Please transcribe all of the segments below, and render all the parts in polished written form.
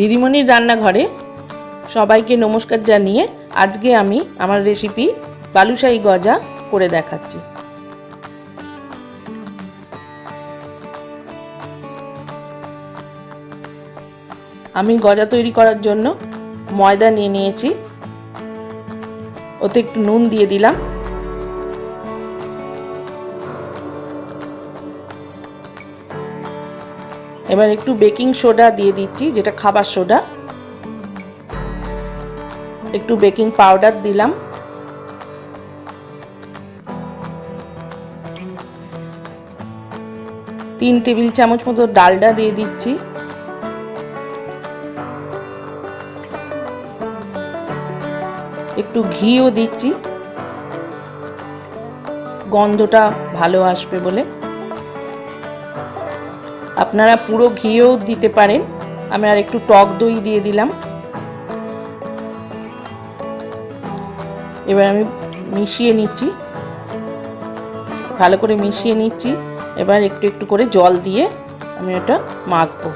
দিদিমণির রান্নাঘরে সবাইকে নমস্কার জানিয়ে আজকে আমি আমার রেসিপি বালুশাহী গজা করে দেখাচ্ছি। আমি গজা তৈরি করার জন্য ময়দা নিয়ে নিয়েছি, ওতে একটু নুন দিয়ে দিলাম, এবার একটু বেকিং সোডা দিয়ে দিচ্ছি, যেটা খাবার সোডা, একটু বেকিং পাউডার দিলাম, তিন টেবিল চামচ মতো ডালডা দিয়ে দিচ্ছি, একটু ঘিও দিচ্ছি গন্ধটা ভালো আসবে বলে। আপনারা পুরো ঘিও দিতে পারেন। আমি আর একটু টক দই দিয়ে দিলাম। এবার আমি মিশিয়ে নিচ্ছি, ভালো করে মিশিয়ে নিচ্ছি। এবার একটু একটু করে জল দিয়ে আমি ওটা মাখবো।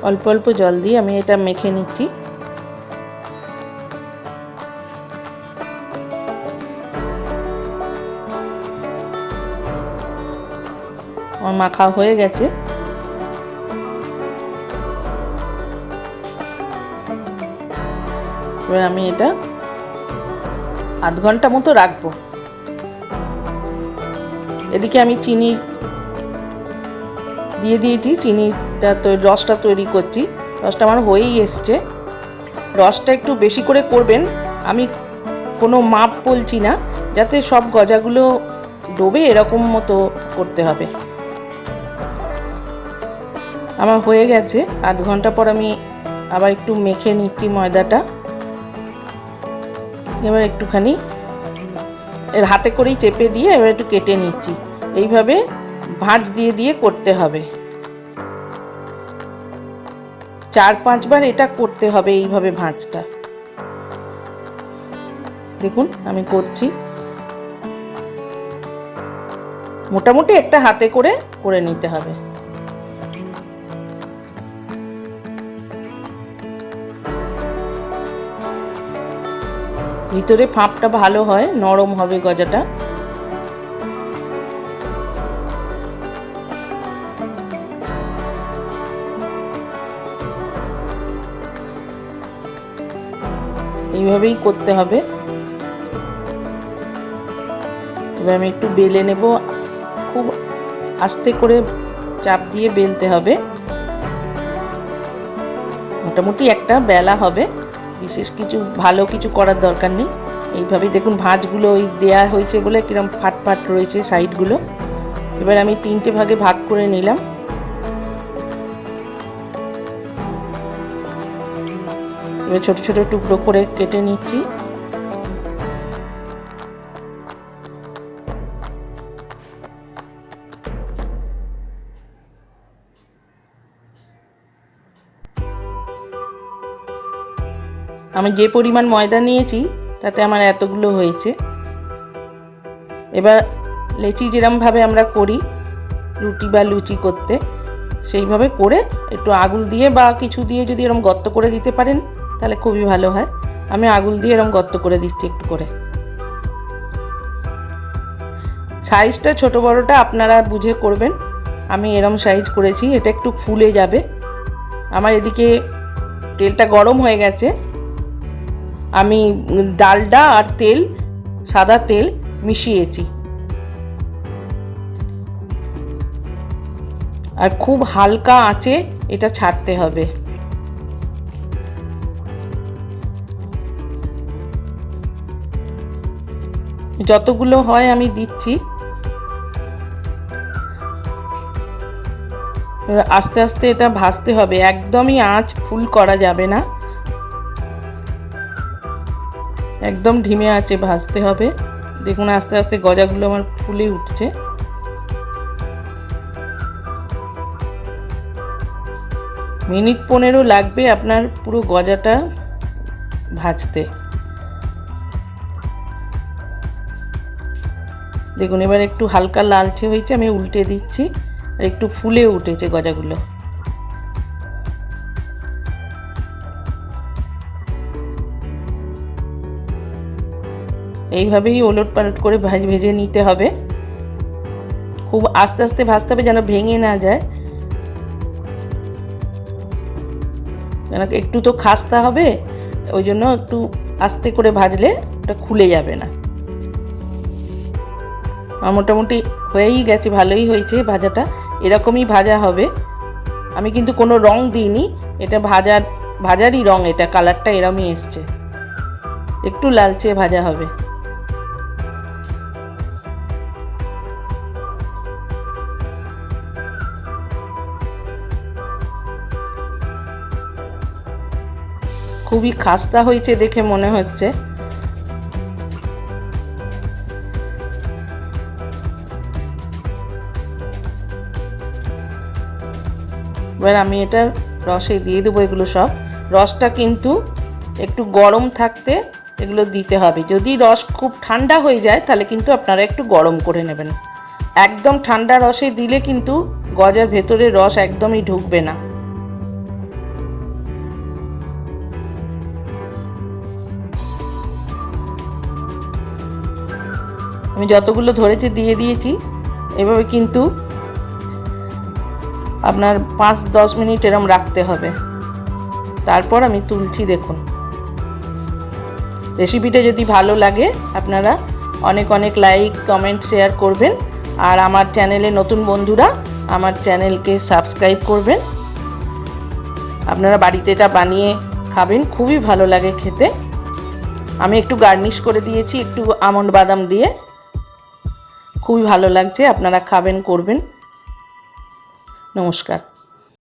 অল্প অল্প জল দিয়ে আমি এটা মেখে নিচ্ছি। আমার মাখা হয়ে গেছে। এবার আমি এটা আধ ঘন্টা মতো রাখবো। এদিকে আমি চিনি দিয়ে দিয়েছি, চিনিটা তো রসটা তৈরি করছি। রসটা আমার হয়েই এসছে। রসটা একটু বেশি করে করবেন, আমি কোনো মাপ বলছি না, যাতে সব গজাগুলো ডোবে এরকম মতো করতে হবে। আমার হয়ে গেছে। আধ ঘন্টা পর আমি আবার একটু মেখে নিচ্ছি ময়দাটা। এবার একটুখানি এর হাতে করেই চেপে দিয়ে এবার একটু কেটে নিচ্ছি। এইভাবে ভাঁজ দিয়ে দিয়ে করতে হবে। 4-5 বার এটা করতে হবে এইভাবে ভাঁজটা। দেখুন আমি করছি। মোটামুটি একটা হাতে করে নিতে হবে। ভিতরে ফাঁপটা ভালো হয়, নরম হবে গজাটা। এইভাবেই করতে হবে। এবার আমি একটু বেলে নেব। খুব আস্তে করে চাপ দিয়ে বেলতে হবে। মোটামুটি একটা বেলা হবে, বিশেষ কিছু ভালো কিছু করার দরকার নেই। এইভাবে দেখুন ভাঁজগুলো ওই দেয়া হয়েছে বলে কিরম ফাট ফাট রয়েছে সাইডগুলো। এবার আমি 3টে ভাগে ভাগ করে নিলাম। এবার ছোট ছোট টুকরো করে কেটে নিচ্ছি। আমি যে পরিমাণ ময়দা নিয়েছি তাতে আমার এতগুলো হয়েছে। এবার লেচি যেরমভাবে আমরা করি রুটি বা লুচি করতে, সেইভাবে করে একটু আগুল দিয়ে বা কিছু দিয়ে যদি এরকম গর্ত করে দিতে পারেন তাহলে খুবই ভালো হয়। আমি আগুল দিয়ে এরকম গর্ত করে দিচ্ছি একটু করে। সাইজটা ছোট বড়টা আপনারা বুঝে করবেন। আমি এরকম সাইজ করেছি। এটা একটু ফুলে যাবে। আমার এদিকে তেলটা গরম হয়ে গেছে। আমি ডালডা আর তেল, সাদা তেল মিশিয়েছি। আর খুব হালকা আঁচে এটা ছাড়তে হবে। যতগুলো হয় আমি দিচ্ছি। আস্তে আস্তে এটা ভাজতে হবে, একদমই আঁচ ফুল করা যাবে না, একদম ধিমে আঁচে ভাজতে হবে। দেখুন আস্তে আস্তে গজাগুলো আমার ফুলে উঠছে। মিনিট 15 লাগবে আপনার পুরো গজাটা ভাজতে। দেখুন এবার একটু হালকা লালচে হয়েছে, আমি উল্টে দিচ্ছি, আর একটু ফুলে উঠেছে গজাগুলো। এইভাবেই ওলট পালট করে ভেজে নিতে হবে। খুব আস্তে আস্তে ভাজতে হবে যেন ভেঙে না যায়, যেন একটু তো খাস্তা হবে, ওই জন্য একটু আস্তে করে ভাজলে ওটা খুলে যাবে না। মোটামুটি হয়েই গেছে, ভালোই হয়েছে ভাজাটা, এরকমই ভাজা হবে। আমি কিন্তু কোনো রং দিইনি, এটা ভাজারই রং, এটা কালারটা এরমই এসছে, একটু লালচে ভাজা হবে। খুবই খাস্তা হয়েছে দেখে মনে হচ্ছে। এবার আমি এটা রসে দিয়ে দেবো এগুলো সব। রসটা কিন্তু একটু গরম থাকতে এগুলো দিতে হবে। যদি রস খুব ঠান্ডা হয়ে যায় তাহলে কিন্তু আপনারা একটু গরম করে নেবেন। একদম ঠান্ডা রসে দিলে কিন্তু গজার ভেতরে রস একদমই ঢুকবে না। আমি যতগুলো ধরেছি দিয়ে দিয়েছি। এভাবে কিন্তু আপনার 5-10 মিনিট এরম রাখতে হবে, তারপর আমি তুলছি। দেখুন রেসিপিটা যদি ভালো লাগে আপনারা অনেক অনেক লাইক, কমেন্ট, শেয়ার করবেন। আর আমার চ্যানেলে নতুন বন্ধুরা আমার চ্যানেলকে সাবস্ক্রাইব করবেন। আপনারা বাড়িতে এটা বানিয়ে খাবেন, খুবই ভালো লাগে খেতে। আমি একটু গার্নিশ করে দিয়েছি একটু আমন্ড বাদাম দিয়ে, খুবই ভালো লাগছে। আপনারা খাবেন, করবেন। নমস্কার।